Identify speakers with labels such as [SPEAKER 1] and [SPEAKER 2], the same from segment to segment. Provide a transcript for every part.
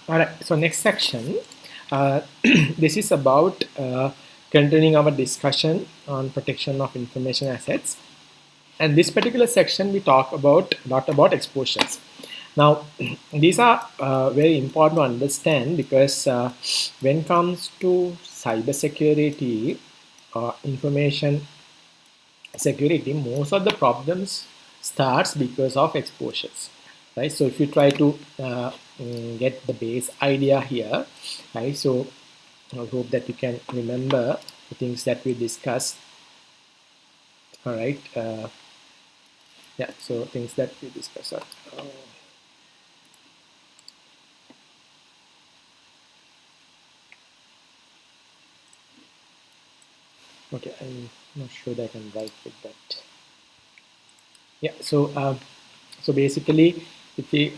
[SPEAKER 1] All right, so next section, this is about continuing our discussion on protection of information assets. And this particular section, we talk about not about exposures. Now, these are very important to understand because when it comes to cybersecurity or information security, most of the problems starts because of exposures, right? So if you try to get the base idea here, right? So I hope that you can remember the things that we discussed. All right. Yeah. So things that we discussed. Okay. I'm not sure that I can write with that. Yeah. So basically, if we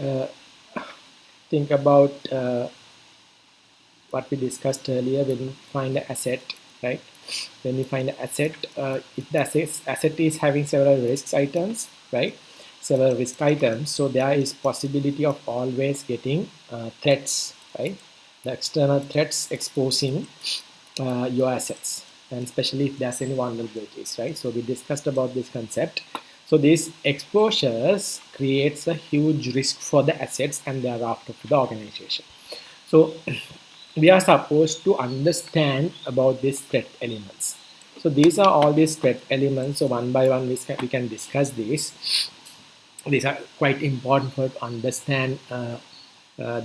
[SPEAKER 1] think about what we discussed earlier, when you find an asset, right? When you find an asset, if the asset is having several risk items, right? Several risk items, so there is possibility of always getting threats, right? The external threats exposing your assets, and especially if there's any vulnerabilities, right? So we discussed about this concept. So these exposures creates a huge risk for the assets and thereafter for the organization. So we are supposed to understand about these threat elements. So these are all these threat elements. So one by one we can discuss these. These are quite important for to understand the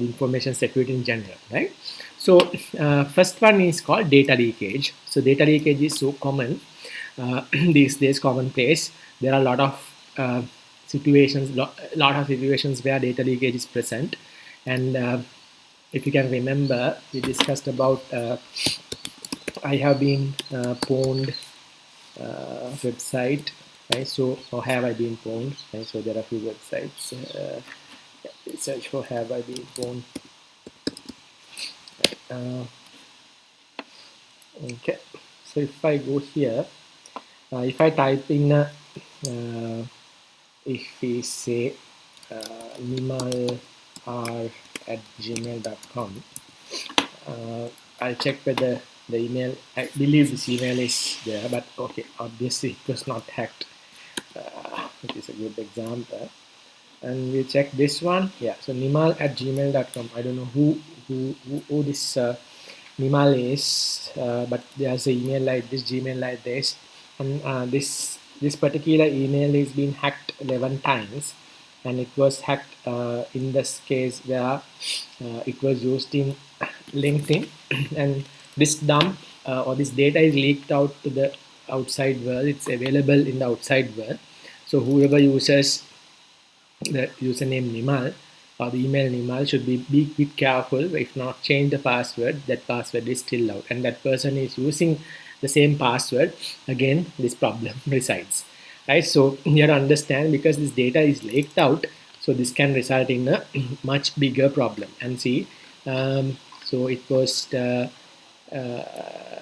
[SPEAKER 1] information security in general, right? So first one is called data leakage. So data leakage is so common these days, commonplace. There are a lot of situations, lot of situations where data leakage is present, and if you can remember, we discussed about I have been pwned website, right? So, or have I been pwned? Right? So there are a few websites. Search for have I been pwned. Uh, okay. So if I go here, if I type in, if we say nimal@gmail.com, I'll check whether the email, I believe this email is there, but okay, obviously it was not hacked. It is a good example. And we check this one. Yeah, so nimal@gmail.com. I don't know who this nimal is, but there's an email like this, Gmail like this, and this particular email is being hacked 11 times, and it was hacked in this case where it was used in LinkedIn, and this dump or this data is leaked out to the outside world. It's available in the outside world. So whoever uses the username Nimal or the email Nimal should be careful. If not, change the password. That password is still out, and that person is using the same password. Again, this problem resides, right? So you have to understand, because this data is leaked out, so this can result in a much bigger problem. And see, so it was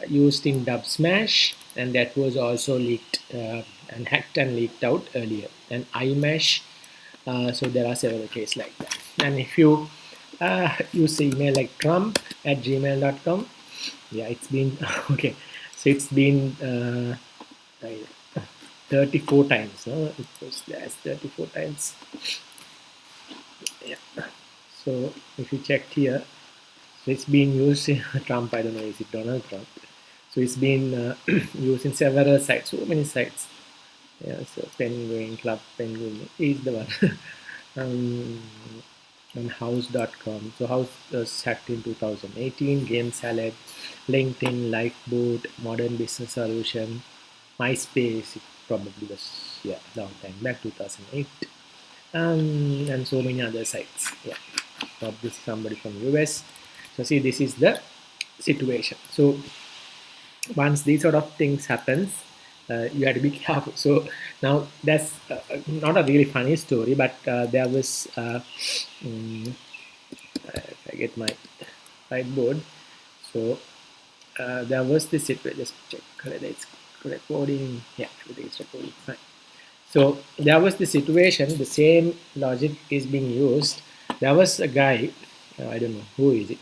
[SPEAKER 1] used in Dub Smash, and that was also leaked and hacked and leaked out earlier. And iMesh, so there are several cases like that. And if you use the email like trump@gmail.com, yeah, it's been okay. So it's been 34 times. No? It was there 34 times. Yeah. So if you check here, so it's been used in Trump. I don't know, is it Donald Trump? So it's been used in several sites, so many sites. Yeah, so Penguin Club Penguin is the one. And house.com. So house was hacked in 2018. Game Salad, LinkedIn, Lifeboat, Modern Business Solution, MySpace. It probably was, yeah, long time back, 2008. And so many other sites. Yeah, this is somebody from US. So see, this is the situation. So once these sort of things happens, you have to be careful. So now that's not a really funny story, but there was if I get my whiteboard. So there was this situation. Just check whether it's recording. Yeah, everything is recording fine. So there was the situation. The same logic is being used. There was a guy I don't know who is it,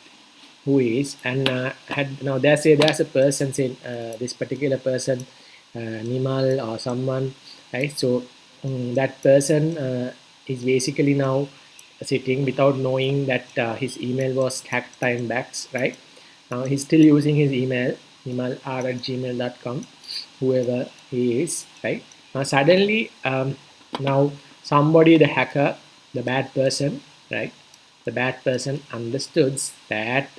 [SPEAKER 1] who is, and had now there's a person saying this particular person, Nimal or someone, right? So that person is basically now sitting without knowing that his email was hacked time backs, right? Now he's still using his email, nimalr@gmail.com, whoever he is, right? Now suddenly, now somebody, the hacker, the bad person, right? The bad person understood that,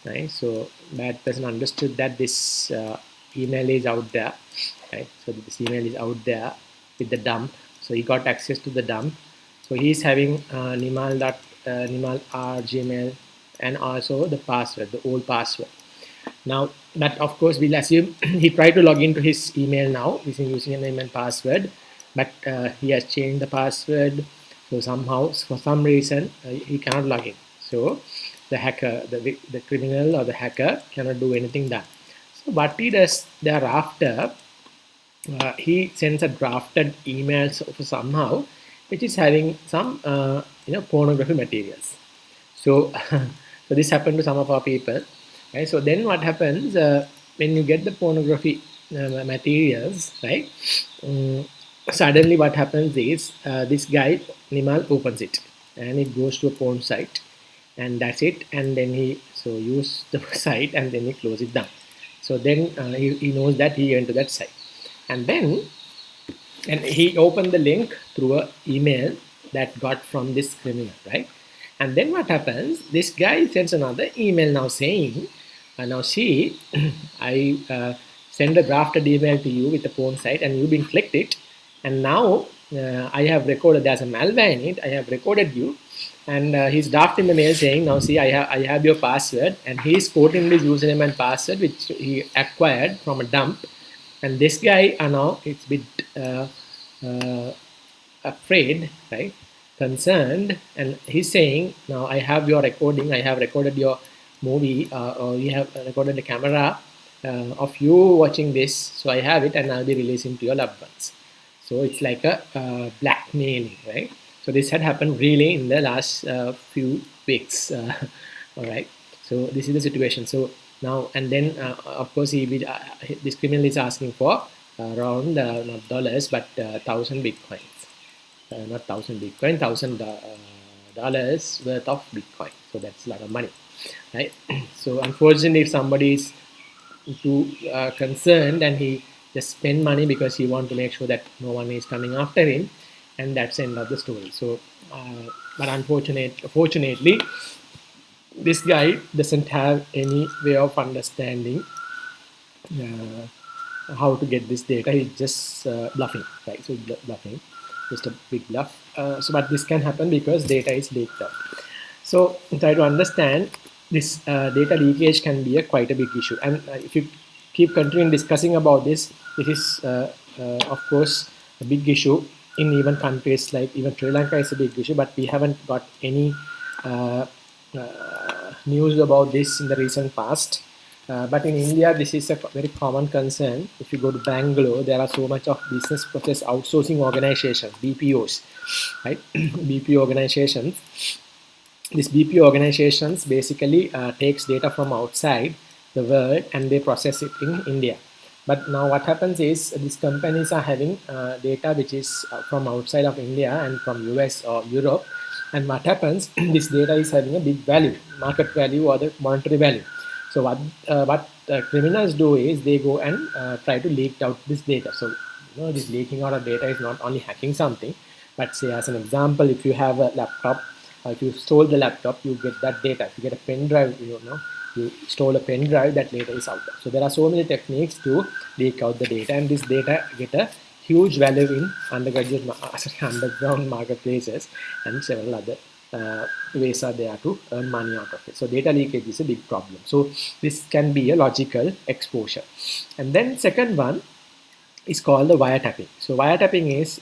[SPEAKER 1] right? So bad person understood that this email is out there, right? So this email is out there with the dump. So he got access to the dump. So he's having Nimal R Gmail and also the password, the old password. Now that of course we'll assume he tried to log into his email now using username and password, but he has changed the password. So somehow, for some reason, he cannot log in. So the hacker, the criminal or the hacker cannot do anything done. So what he does thereafter, he sends a drafted email somehow, which is having some pornography materials. So, so this happened to some of our people. Right? So then what happens when you get the pornography materials, right? Um, Suddenly what happens is this guy Nimal opens it and it goes to a porn site, and that's it. And then he so use the site and then he close it down. So then he knows that he went to that site, and then and he opened the link through a email that got from this criminal, right? And then what happens, this guy sends another email now saying, now see, I send a drafted email to you with the porn site and you've been clicked it, and now I have recorded, there's a malware in it, I have recorded you, and he's drafting the mail saying, now see, I have your password, and he's quoting this username and password which he acquired from a dump. And this guy now it's a bit uh, afraid, right, concerned, and he's saying, now I have your recording, I have recorded your movie, or you have recorded the camera of you watching this, so I have it and I'll be releasing to your loved ones. So it's like a blackmailing, right? So this had happened really in the last few weeks. All right. So this is the situation. So now and then, of course, this criminal is asking for around not dollars but 1,000 bitcoins, not 1,000 bitcoin, $1,000 worth of bitcoin. So that's a lot of money, right? So unfortunately, if somebody is too concerned and he just spend money because he want to make sure that no one is coming after him, and that's the end of the story. So but fortunately this guy doesn't have any way of understanding how to get this data. He's just bluffing, right? So bluffing, just a big bluff. So but this can happen because data is leaked out. So try to understand this data leakage can be quite a big issue, and if you keep continuing discussing about this, it is of course a big issue in even countries like even Sri Lanka is a big issue, but we haven't got any uh, news about this in the recent past. But in India, this is a very common concern. If you go to Bangalore, there are so much of business process outsourcing organizations, BPOs, right? BPO organizations. These BPO organizations basically takes data from outside the world and they process it in India. But now what happens is these companies are having data which is from outside of India and from US or Europe. And what happens, this data is having a big value, market value or the monetary value. So what criminals do is they go and try to leak out this data. So this leaking out of data is not only hacking something, but say as an example, if you have a laptop, if you stole the laptop, you get that data. If you get a pen drive, you stole a pen drive, that data is out there. So there are so many techniques to leak out the data, and this data get a huge value in underground marketplaces, and several other ways are there to earn money out of it. So data leakage is a big problem. So this can be a logical exposure. And then second one is called the wiretapping. So wiretapping is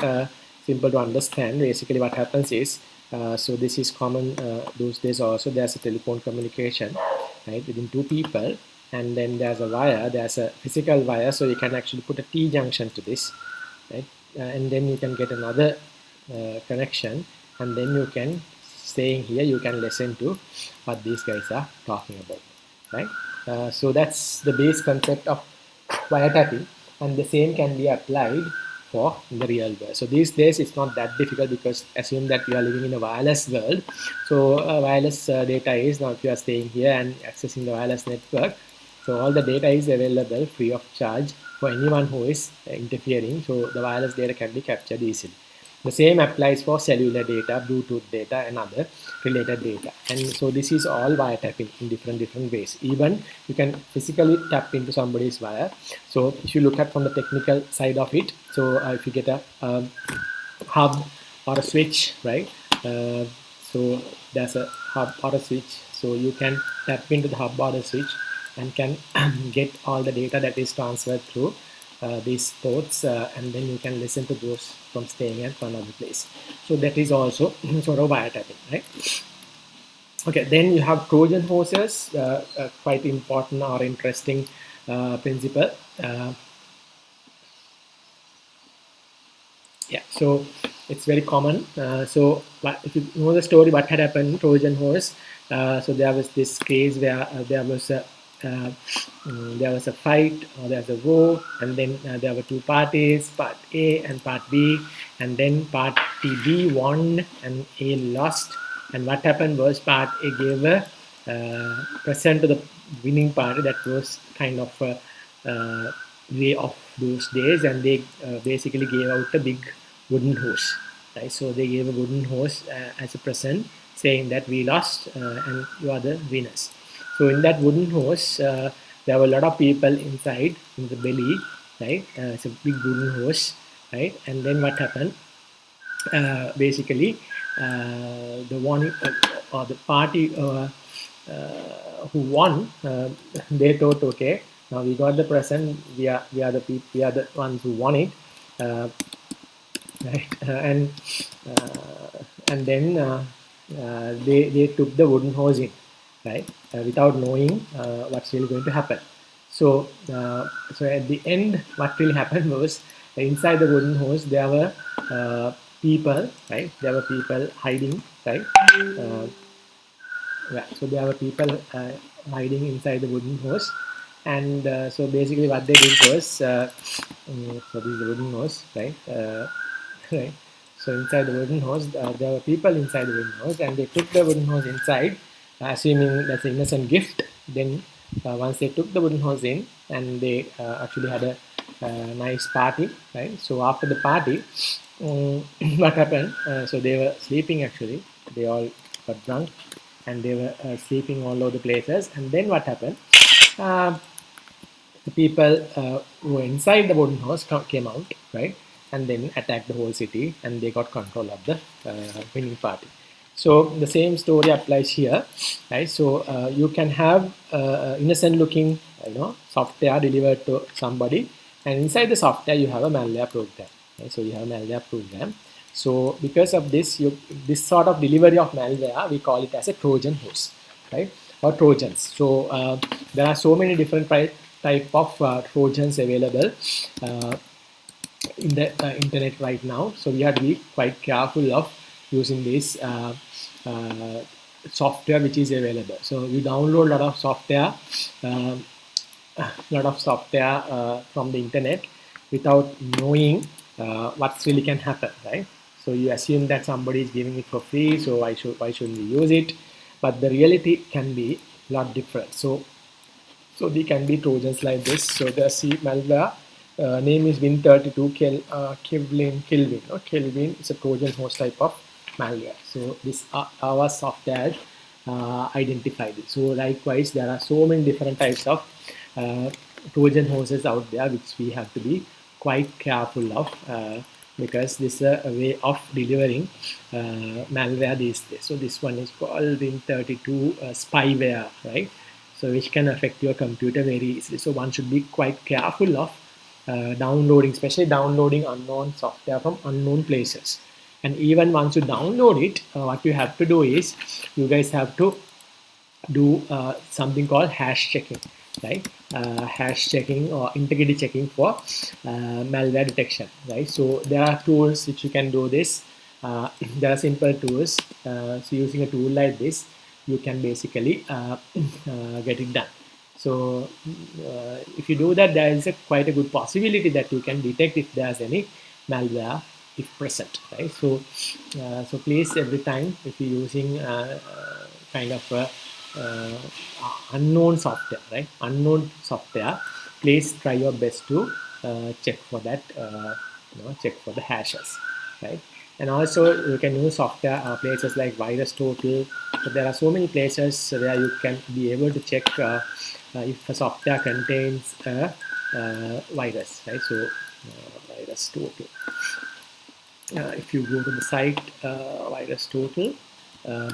[SPEAKER 1] simple to understand. Basically what happens is, so this is common those days also, there's a telephone communication, right, within two people, and then there's a wire, there's a physical wire, so you can actually put a T-junction to this, right, and then you can get another connection, and then you can staying here, you can listen to what these guys are talking about, right? So that's the base concept of wiretapping, and the same can be applied for the real world. So these days it's not that difficult, because assume that you are living in a wireless world. So wireless data is, now if you are staying here and accessing the wireless network, so all the data is available free of charge for anyone who is interfering. So the wireless data can be captured easily. The same applies for cellular data, Bluetooth data, and other related data. And so this is all wiretapping in different ways. Even you can physically tap into somebody's wire. So if you look at from the technical side of it, so if you get a hub or a switch, right? So there's a hub or a switch. So you can tap into the hub or the switch and can get all the data that is transferred through these ports, and then you can listen to those from staying at another place. So that is also sort of wiretapping, right? Okay, then you have Trojan horses, quite important or interesting principle. Yeah, so it's very common. So if you know the story, what had happened in Trojan horse, so there was this case where there was a fight, or there was a war, and then there were two parties, part A and part B, and then party B won and A lost. And what happened was, part A gave a present to the winning party that was kind of a way of those days, and they basically gave out a big wooden horse, right? So they gave a wooden horse as a present, saying that we lost and you are the winners. So in that wooden horse, there were a lot of people inside in the belly, right? It's a big wooden horse, right? And then what happened? Basically, the one or the party who won, they thought, okay, now we got the present, we are the people, we are the ones who won it, right? And then they took the wooden horse in, right? Without knowing what's really going to happen. So so at the end, what really happened was, inside the wooden horse there were people, right? There were people hiding, right? Yeah, so there were people hiding inside the wooden horse, and so basically what they did was, so this is the wooden horse, right? Right. So inside the wooden horse, there were people inside the wooden horse, and they took the wooden horse inside, assuming that's an innocent gift. Then once they took the wooden horse in, and they actually had a nice party, right? So after the party, what happened? So they were sleeping actually. They all got drunk, and they were sleeping all over the places. And then what happened? The people who were inside the wooden horse came out, right? And then attacked the whole city, and they got control of the winning party. So the same story applies here, right? So you can have innocent looking, software delivered to somebody, and inside the software you have a malware program, right? So you have a malware program. So because of this, this sort of delivery of malware, we call it as a Trojan horse, right? Or Trojans. So there are so many different type of Trojans available in the internet right now. So we have to be quite careful of using this software which is available. So you download a lot of software, from the internet without knowing what really can happen, right? So you assume that somebody is giving it for free, so why shouldn't we use it? But the reality can be a lot different. So they can be Trojans like this. So the C malware name is Win32 Kelvin. Kelvin is a Trojan horse type of malware. So this our software identified it. So likewise, there are so many different types of Trojan horses out there, which we have to be quite careful of, because this is a way of delivering malware these days. So this one is called Win32 spyware, right? So which can affect your computer very easily. So one should be quite careful of downloading, especially downloading unknown software from unknown places. And even once you download it, what you have to do is, you guys have to do something called hash checking, right? Hash checking or integrity checking for malware detection, right? So there are tools which you can do this. there are simple tools. So using a tool like this, you can basically get it done. So if you do that, there is quite a good possibility that you can detect if there's any malware if present, right? So so please, every time if you're using kind of uh, unknown software, right, unknown software, please try your best to check for that, check for the hashes, right? And also you can use software places like virus total. So there are so many places where you can be able to check if a software contains a virus, right? So virus total. If you go to the site virus total, uh,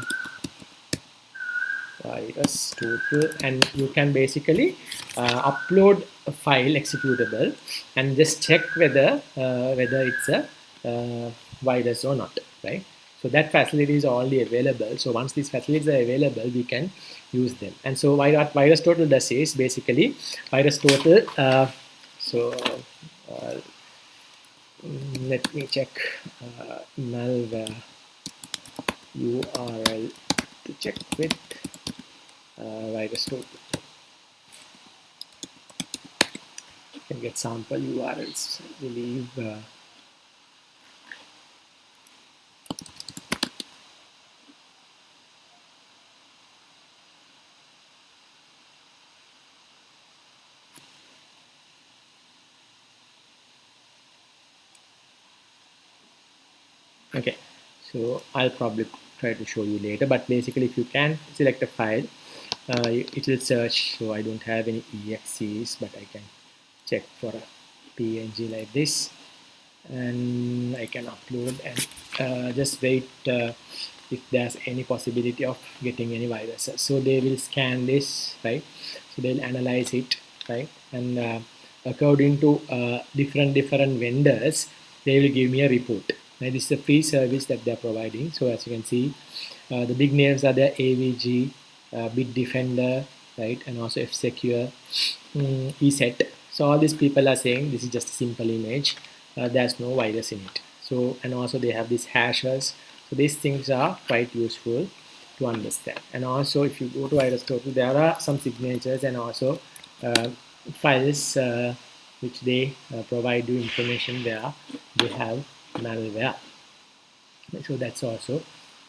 [SPEAKER 1] virus total, and you can basically upload a file executable and just check whether it's a virus or not, right? So that facility is already available. So once these facilities are available, we can use them. And so what virus total does is basically virus total. So uh, let me check malware URL to check with virus total. You can get sample URLs, I believe. Okay, so I'll probably try to show you later, but basically if you can select a file, it will search. So I don't have any exes, but I can check for a png like this, and I can upload and just wait if there's any possibility of getting any viruses. So they will scan this, right? So they'll analyze it, right? And according to different vendors, they will give me a report. Now, this is a free service that they're providing. So as you can see, the big names are the AVG, Bitdefender, right? And also F-Secure, ESET. So all these people are saying this is just a simple image. There's no virus in it. So, and also they have these hashes. So these things are quite useful to understand. And also if you go to Aristotle, there are some signatures and also files which they provide you information where they have malware. So that's also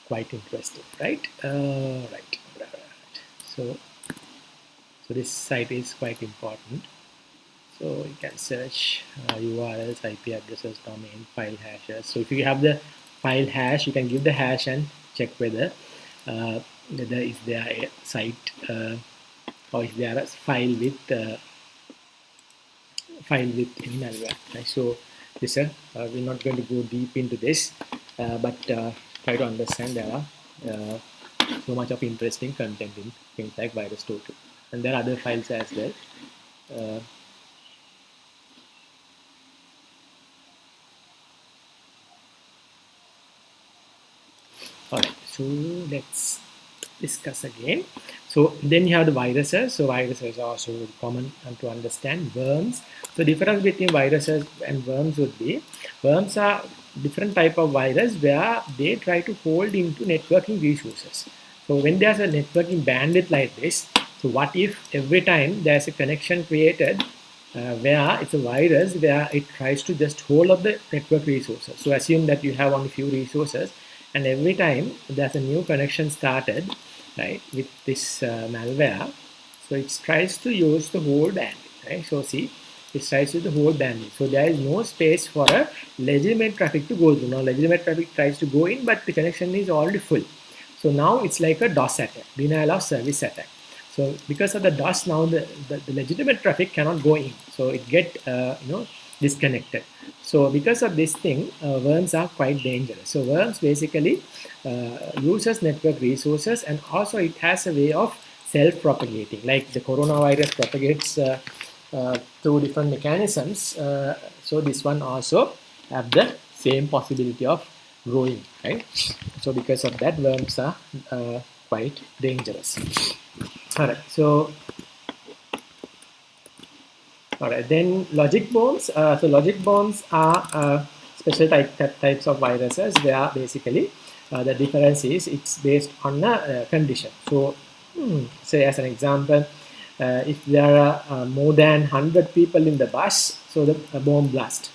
[SPEAKER 1] quite interesting, right? Right. So, so this site is quite important. So you can search URLs, IP addresses, domain, file hashes. So if you have the file hash, you can give the hash and check whether is there a site or is there a file with any malware. Right? So this we're not going to go deep into this, but try to understand there are so much of interesting content in things like virus total, and there are other files as well. Uh, All right, so let's discuss again. So then you have the viruses. So viruses are also common to understand. Worms. The difference between viruses and worms would be worms are different type of virus where they try to hold into networking resources. So when there's a networking bandwidth like this, so what if every time there's a connection created where it's a virus where it tries to just hold up the network resources. So assume that you have only few resources, and every time there's a new connection started, right, with this malware, so it tries to use the whole bandwidth, right? So see, it tries to use the whole bandwidth. So there is no space for a legitimate traffic to go through. Now legitimate traffic tries to go in, but the connection is already full. So now it's like a DOS attack, denial of service attack. So because of the DOS, now the legitimate traffic cannot go in. So it get disconnected. So because of this thing, worms are quite dangerous. So worms basically uses network resources, and also it has a way of self-propagating. Like the coronavirus propagates through different mechanisms. So this one also have the same possibility of growing, right? So because of that, worms are quite dangerous. All right, so all right, then logic bombs. So logic bombs are special types of viruses, they are basically the difference is it's based on a condition. So say as an example, if there are more than 100 people in the bus, so the bomb blast.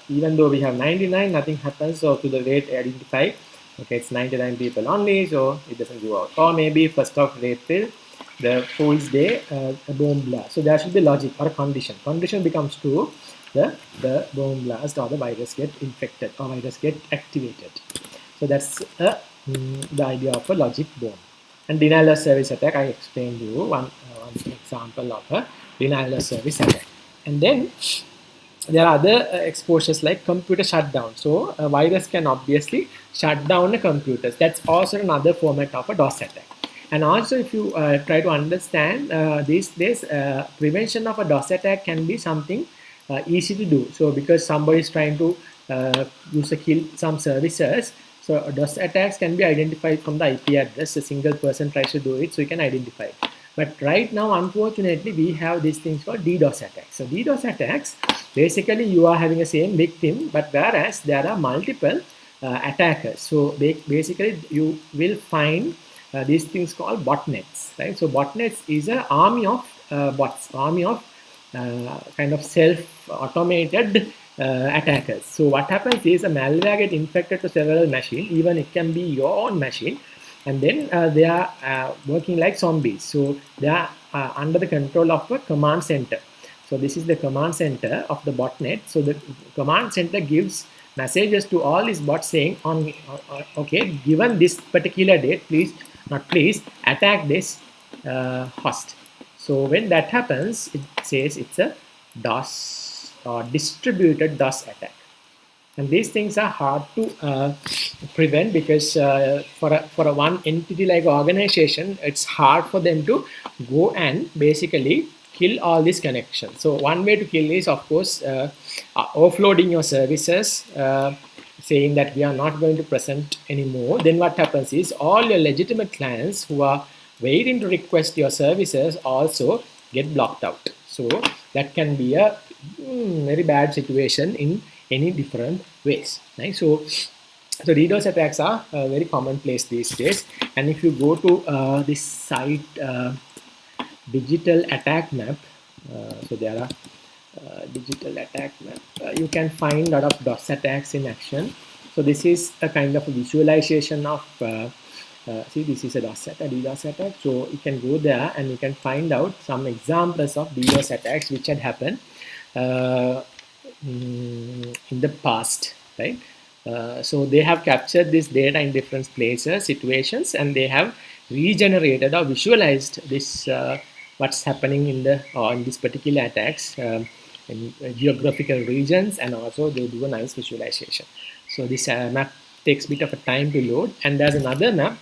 [SPEAKER 1] Even though we have 99, nothing happens. So to the rate identify, okay, it's 99 people only, so it doesn't go out. Or maybe 1st of April, the Fool's Day, a bomb blast. So there should be logic or a condition. Condition becomes true, the bomb blast or the virus get infected or virus get activated. So that's the idea of a logic bomb. And denial of service attack, I explained you one example of a denial of service attack. And then there are other exposures like computer shutdown. So a virus can obviously shut down the computers. That's also another format of a DOS attack. And also if you try to understand this prevention of a DOS attack can be something easy to do. So because somebody is trying to use to kill some services, so DOS attacks can be identified from the IP address. A single person tries to do it, so you can identify it. But right now, unfortunately, we have these things called DDoS attacks. So DDoS attacks, basically you are having the same victim, but whereas there are multiple attackers. So basically you will find these things called botnets, right? So botnets is an army of bots, army of kind of self-automated attackers. So what happens is a malware get infected to several machines, even it can be your own machine, and then they are working like zombies. So they are under the control of a command center. So this is the command center of the botnet. So the command center gives messages to all these bots saying, okay, given this particular date, please, not please, attack this host. So when that happens, it says it's a DOS or distributed DOS attack. And these things are hard to prevent because for a one entity like organization, it's hard for them to go and basically kill all these connections. So one way to kill is, of course, offloading your services, saying that we are not going to present anymore. Then what happens is all your legitimate clients who are waiting to request your services also get blocked out. So that can be a very bad situation in any different ways, right? So DDoS attacks are very commonplace these days. And if you go to this site, digital attack map, so there are digital attack map, you can find a lot of DOS attacks in action. So this is a kind of a visualization of see, this is a DDoS attack. So you can go there and you can find out some examples of DDoS attacks which had happened in the past, right? So they have captured this data in different places, situations, and they have regenerated or visualized this what's happening in the in this particular attacks in geographical regions, and also they do a nice visualization. So this map takes a bit of a time to load, and there's another map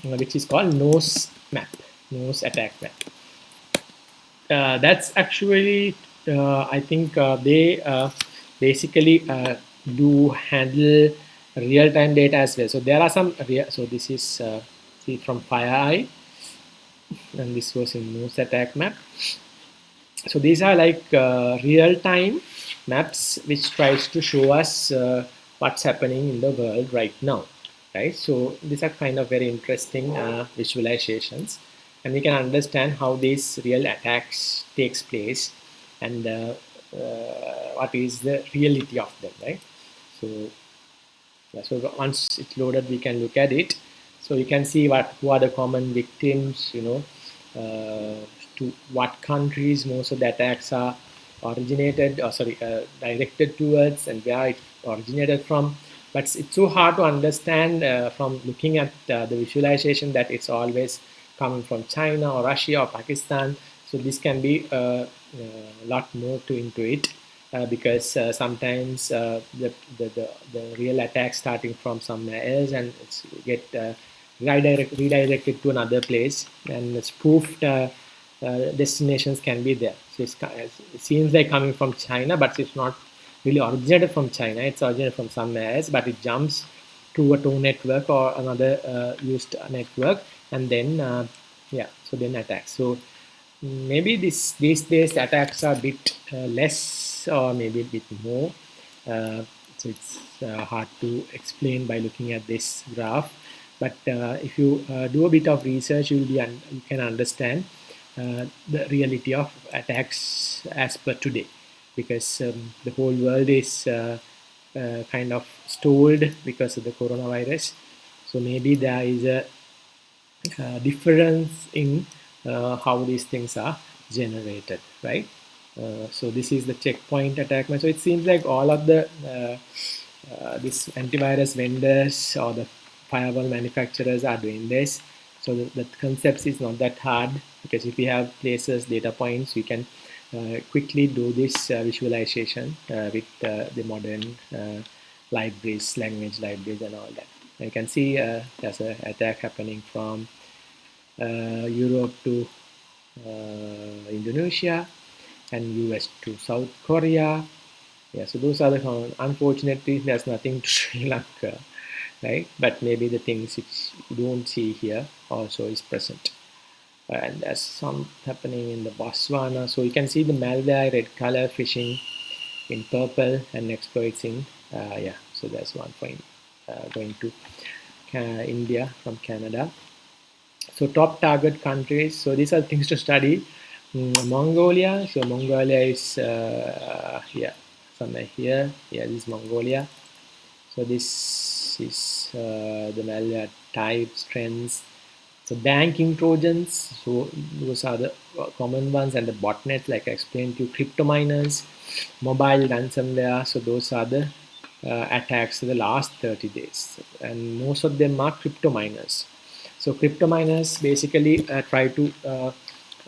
[SPEAKER 1] which is called nose map, nose attack map. That's actually I think they basically do handle real-time data as well. So there are some so this is see from FireEye, and this was in nose attack map. So these are like real-time maps which tries to show us what's happening in the world right now, right? So these are kind of very interesting visualizations, and we can understand how these real attacks takes place and what is the reality of them, right? So yeah, so once it's loaded, we can look at it. So you can see who are the common victims, you know, to what countries most of the attacks are originated, or sorry, directed towards, and where it originated from. But it's so hard to understand from looking at the visualization that it's always coming from China or Russia or Pakistan. So this can be a lot more into it because sometimes the real attack starting from somewhere else, and it's get redirected to another place, and spoofed destinations can be there. So it seems like coming from China, but it's not really originated from China. It's originated from somewhere else, but it jumps to a Tor network or another used network, and then yeah, so then attacks. So maybe these days attacks are a bit less, or maybe a bit more. It's so it's hard to explain by looking at this graph. But if you do a bit of research, you can understand the reality of attacks as per today, because the whole world is kind of stalled because of the coronavirus. So maybe there is a difference in how these things are generated, right? So this is the checkpoint attack. So it seems like all of the this antivirus vendors or the firewall manufacturers are doing this. So the concept is not that hard, because if you have places, data points, you can quickly do this visualization with the modern libraries, language libraries and all that. You can see there's an attack happening from Europe to Indonesia, and US to South Korea. Yeah, so those are the unfortunately there's nothing to Sri Lanka, right? But maybe the things which you don't see here also is present. And there's some happening in the Botswana. So you can see the malware red color, phishing in purple, and exploits in yeah. So there's one point going to India from Canada. So top target countries. So these are things to study. Mongolia. So Mongolia is yeah, somewhere here. Yeah, this is Mongolia. So this is the malware types, trends. So banking trojans. So those are the common ones, and the botnets, like I explained to you, crypto miners, mobile ransomware. So those are the attacks in the last 30 days, and most of them are crypto miners. So crypto miners basically try to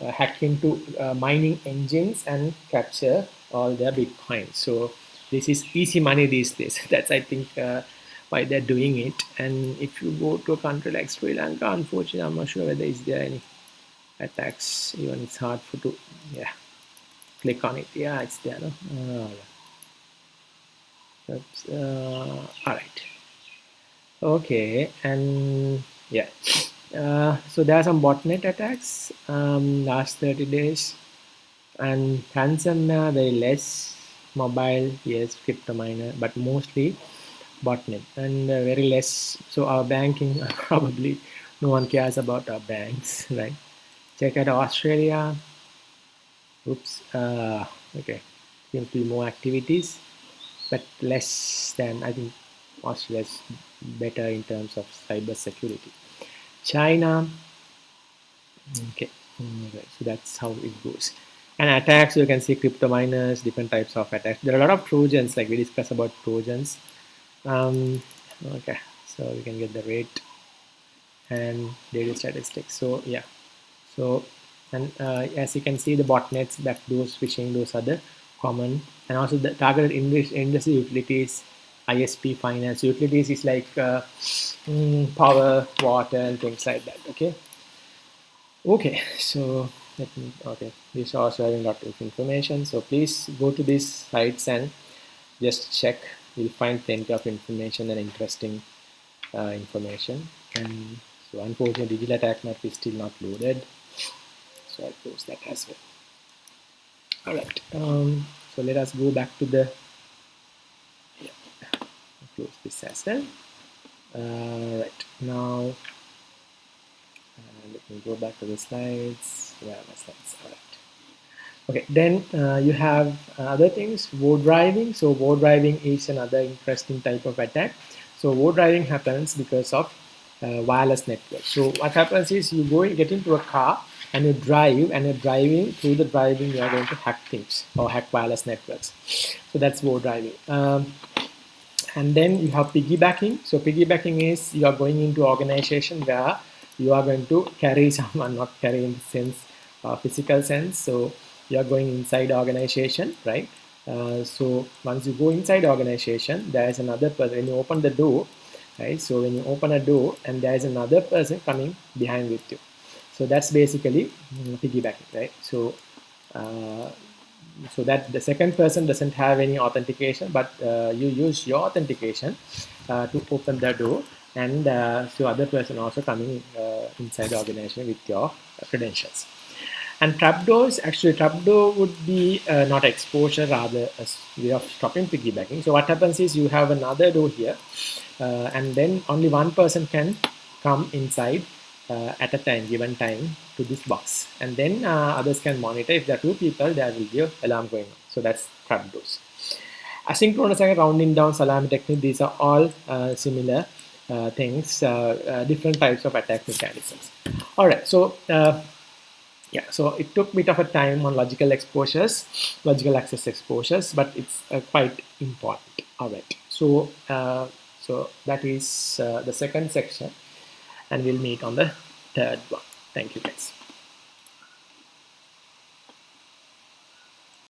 [SPEAKER 1] hack into mining engines and capture all their bitcoins. So this is easy money these days. That's, I think, why they're doing it. And if you go to a country like Sri Lanka, unfortunately, I'm not sure whether is there any attacks. Even it's hard for to yeah click on it. Yeah, it's there. No? That's, all right. Okay, and yeah. So there are some botnet attacks last 30 days, and ransomware very less, mobile yes, crypto miner, but mostly botnet, and very less. So our banking probably no one cares about our banks, right? Check out Australia. Oops. Okay, seems to be more activities, but less than, I think Australia's better in terms of cyber security. China. Okay, right. So that's how it goes. And attacks, you can see crypto miners, different types of attacks. There are a lot of Trojans, like we discussed about Trojans. Okay, so we can get the rate and data statistics. So yeah, so and as you can see, the botnets, backdoors, phishing, those are the common, and also the targeted industry utilities, ISP, finance. Utilities is like power, water, and things like that. Okay, so let me, okay, these are also having a lot of information. So please go to these sites and just check. You'll find plenty of information and interesting information. And so unfortunately, digital attack map is still not loaded. So I'll close that as well. All right. So let us go back to the, yeah, close this as well. Right now, let me go back to the slides. Where are my slides? All right. Okay, then you have other things, war driving. So war driving is another interesting type of attack. So war driving happens because of wireless network. So what happens is you go and get into a car and you drive, and you're driving, through the driving you are going to hack things or hack wireless networks. So that's war driving. And then you have piggybacking. So piggybacking is you are going into organization where you are going to carry someone, not carry in the sense, physical sense. So you are going inside organization, right? So once you go inside organization, there is another person. When you open the door, right? So when you open a door and there is another person coming behind with you. So that's basically piggybacking, right? So so that the second person doesn't have any authentication, but you use your authentication to open the door, and so other person also coming inside the organization with your credentials. And trapdoors, actually trapdoor would be not exposure, rather a way of stopping piggybacking. So what happens is you have another door here, and then only one person can come inside at a time, given time, to this box, and then others can monitor. If there are two people, there will be an alarm going on. So that's trapdoors. Asynchronous and rounding down salami technique, these are all similar things, different types of attack mechanisms. All right, so yeah, so it took a bit of a time on logical exposures, logical access exposures, but it's quite important. All right, so that is the second section, and we'll meet on the third one. Thank you, guys.